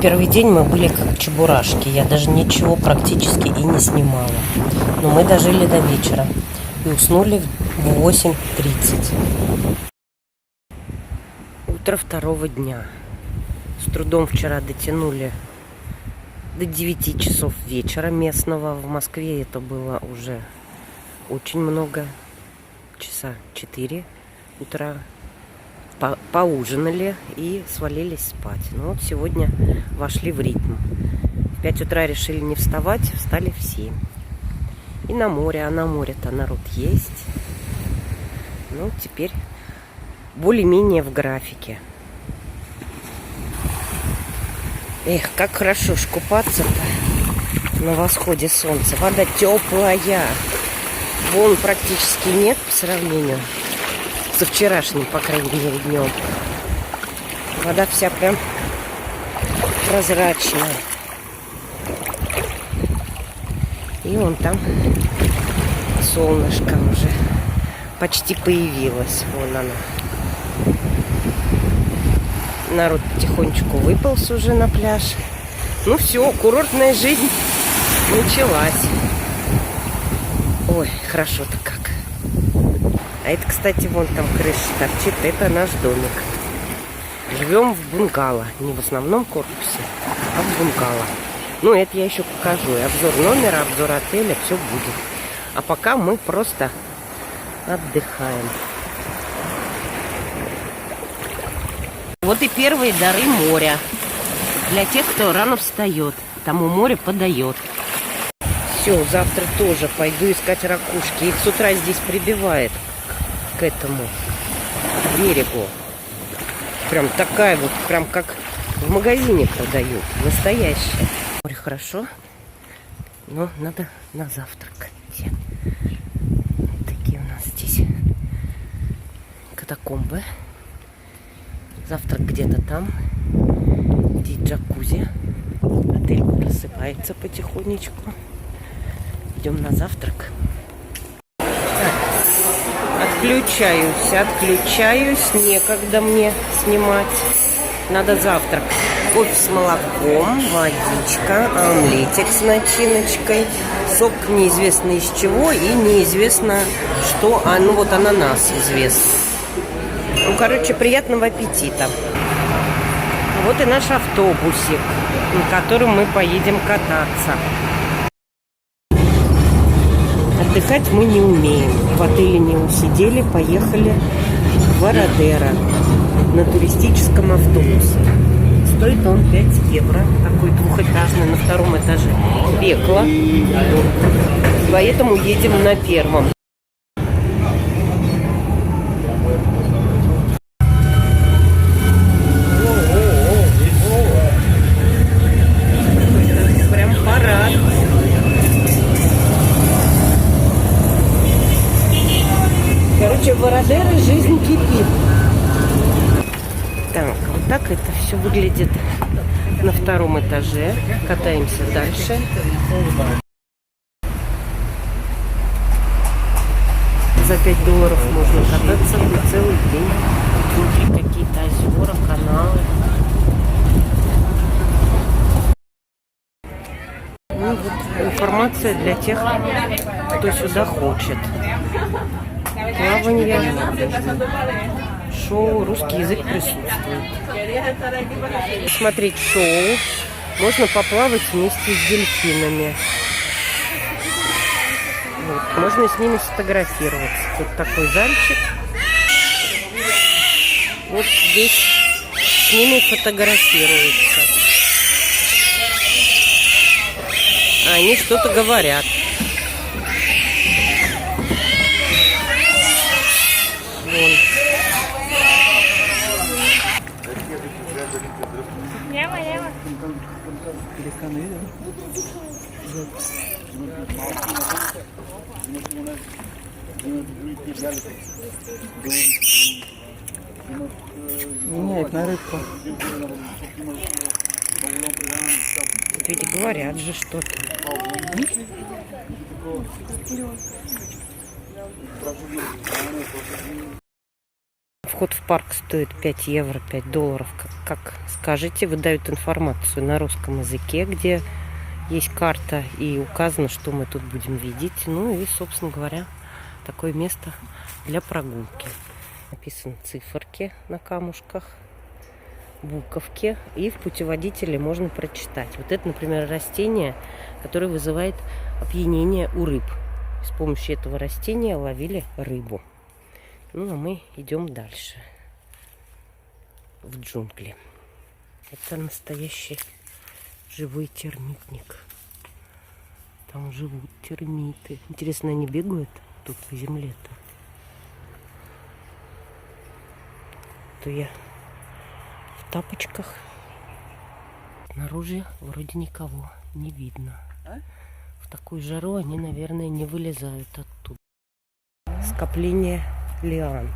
Первый день мы были как чебурашки. Я даже ничего практически и не снимала. Но мы дожили до вечера и уснули в 8:30. Утро второго дня. С трудом вчера дотянули до 9 часов вечера местного. В Москве это было уже очень много. Часа 4 утра. Поужинали и свалились спать. Ну вот сегодня вошли в ритм. В 5 утра решили не вставать, встали в 7. И на море, а на море-то народ есть. Ну, теперь более-менее в графике. Эх, как хорошо ж купаться-то на восходе солнца. Вода теплая. Волн практически нет по сравнению со вчерашним, по крайней мере, днем. Вода вся прям прозрачная. И вон там солнышко уже почти появилось. Вон оно. Народ потихонечку выполз уже на пляж. Ну все, курортная жизнь началась. Ой, хорошо-то как. А это, кстати, вон там крыша торчит. Это наш домик. Живем в бунгало. Не в основном корпусе, а в бунгало. Ну, это я еще покажу. И обзор номера, обзор отеля, все будет. А пока мы просто отдыхаем. Вот и первые дары моря. Для тех, кто рано встает. Тому море подает. Все, завтра тоже пойду искать ракушки. Их с утра здесь прибивает к этому берегу. Прям такая вот, прям как в магазине продают. Настоящая. Море хорошо, но надо на завтрак идти. Вот такие у нас здесь катакомбы. Завтрак где-то там. Здесь джакузи. Отель просыпается потихонечку. Идем на завтрак. Отключаюсь. Некогда мне снимать. Надо завтрак. Кофе с молоком, водичка, омлетик с начиночкой, сок неизвестно из чего и неизвестно что. Ну вот ананас известный. Ну, короче, приятного аппетита. Вот и наш автобусик, на котором мы поедем кататься. Отдыхать мы не умеем. В отеле не усидели, поехали в Вородеро на туристическом автобусе. Стоит он 5 евро. Такой двухэтажный, на втором этаже. Пекло. Поэтому едем на первом. Прям парад. Короче, в Вородеро жизнь кипит. Так, вот так это все выглядит на втором этаже. Катаемся дальше. За $5 можно кататься на целый день. Внутри какие-то озера, каналы. Ну вот информация для тех, кто сюда хочет. Плавание, шоу, русский язык присутствует. Смотреть шоу. Можно поплавать вместе с дельфинами. Вот. Можно с ними сфотографироваться. Тут такой зальчик. Вот здесь с ними фотографируются. А они что-то говорят. Вон. Нет, на рыбку. Ведь говорят же что-то. Вход в парк стоит 5 евро, 5 долларов. Как скажете, выдают информацию на русском языке, где есть карта и указано, что мы тут будем видеть. Ну и, собственно говоря, такое место для прогулки. Написаны циферки на камушках, буковки, и в путеводителе можно прочитать. Вот это, например, растение, которое вызывает опьянение у рыб. С помощью этого растения ловили рыбу. Ну, а мы идем дальше. В джунгли. Это настоящий живой термитник. Там живут термиты. Интересно, они бегают тут по земле-то? То я в тапочках. Снаружи вроде никого не видно. В такую жару они, наверное, не вылезают оттуда. Скопление лиан.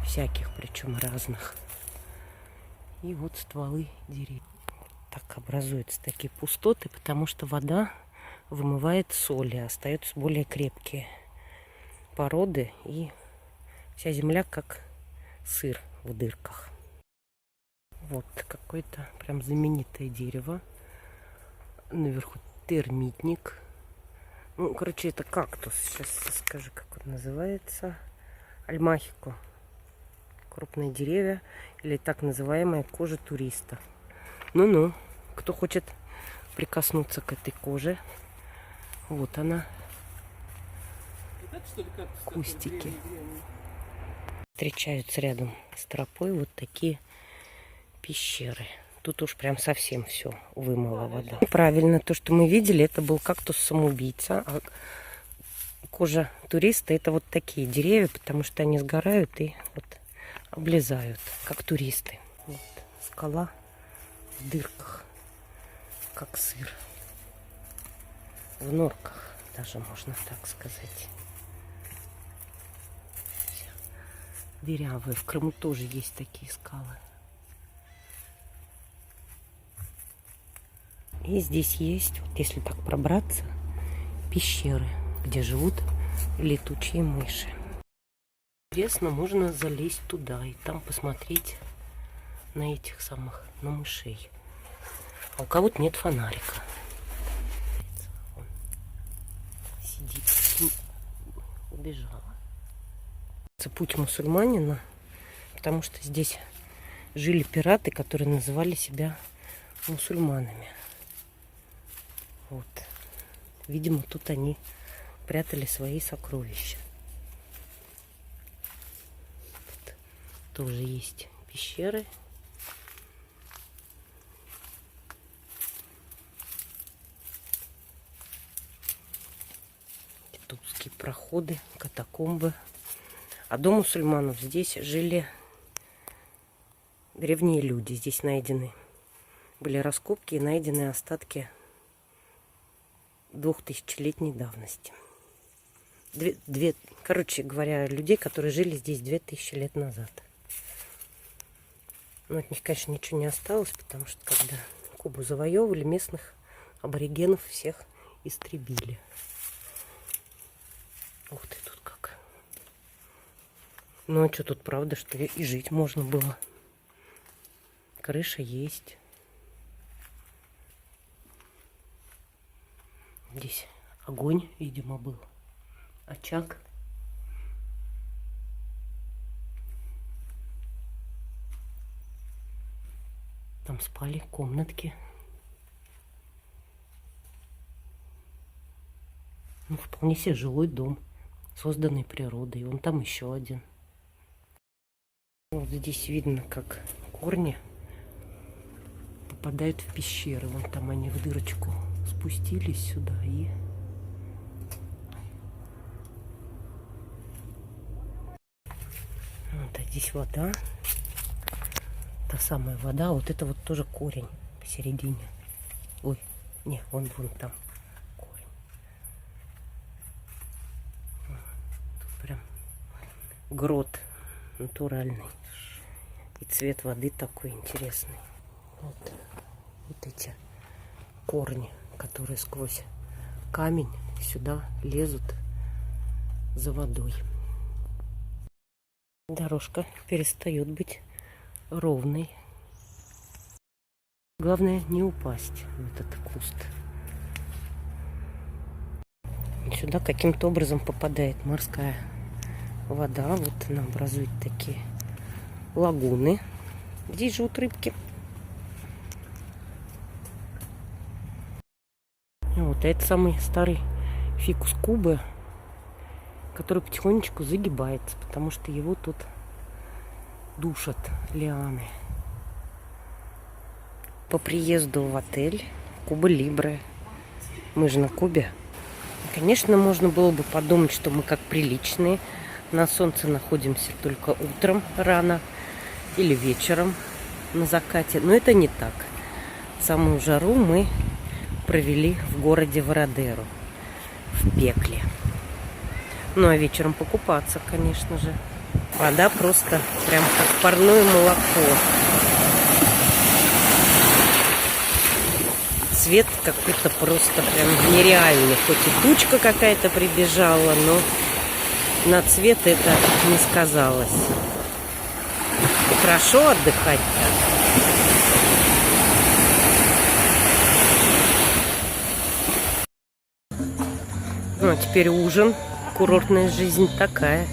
Всяких, причем разных. И вот стволы деревьев. Так образуются такие пустоты, потому что вода вымывает соли, остаются более крепкие породы, и вся земля как сыр в дырках. Вот какое-то прям знаменитое дерево. Наверху термитник. Ну, короче, это кактус. Сейчас скажу, как он называется. Альмахико. Крупные деревья, или так называемая кожа туриста. Ну-ну, кто хочет прикоснуться к этой коже. Вот она. Кустики. Встречаются рядом с тропой вот такие пещеры. Тут уж прям совсем все вымыла вода. Правильно, то, что мы видели, это был кактус-самоубийца. А кожа туриста — это вот такие деревья, потому что они сгорают и вот облезают, как туристы. Вот скала в дырках, как сыр. В норках даже, можно так сказать. Дырявые. В Крыму тоже есть такие скалы. И здесь есть, вот если так пробраться, пещеры, где живут летучие мыши. Интересно, можно залезть туда и там посмотреть на этих самых, на мышей. А у кого-то нет фонарика. Он сидит, убежала. Это путь мусульманина, потому что здесь жили пираты, которые называли себя мусульманами. Вот. Видимо, тут они прятали свои сокровища. Тут тоже есть пещеры. Тут узкие проходы, катакомбы. А до мусульманов здесь жили древние люди. Здесь найдены были раскопки и найдены остатки 2000-летней давности. Короче говоря, людей, которые жили здесь 2000 лет назад. Но от них, конечно, ничего не осталось, потому что когда Кубу завоевывали, местных аборигенов всех истребили. Ух ты, тут как. Ну а что тут, правда, что и жить можно было. Крыша есть. Здесь огонь, видимо, был. Очаг. Там спали комнатки. Ну, вполне себе жилой дом, созданный природой. Вон там еще один. Вот здесь видно, как корни попадают в пещеры. Вон там они в дырочку спустились сюда и... Вот, а здесь вода. Та самая вода. Вот это вот тоже корень посередине. Ой, не, вон там корень. Тут прям грот натуральный. И цвет воды такой интересный. Вот эти корни, которые сквозь камень сюда лезут за водой. Дорожка перестает быть ровной. Главное не упасть в этот куст. Сюда каким-то образом попадает морская вода. Вот она образует такие лагуны. Здесь живут рыбки. Вот, это самый старый фикус Кубы, который потихонечку загибается, потому что его тут душат лианы. По приезду в отель Куба Либре, мы же на Кубе, конечно, можно было бы подумать, что мы как приличные на солнце находимся только утром рано или вечером на закате, но это не так. Самую жару мы провели в городе Вородеро, в пекле. Ну а вечером покупаться, конечно же. Вода просто прям как парное молоко. Цвет какой-то просто прям нереальный. Хоть и тучка какая-то прибежала, но на цвет это не сказалось. И хорошо отдыхать-то. Ну, а теперь ужин. Курортная жизнь такая.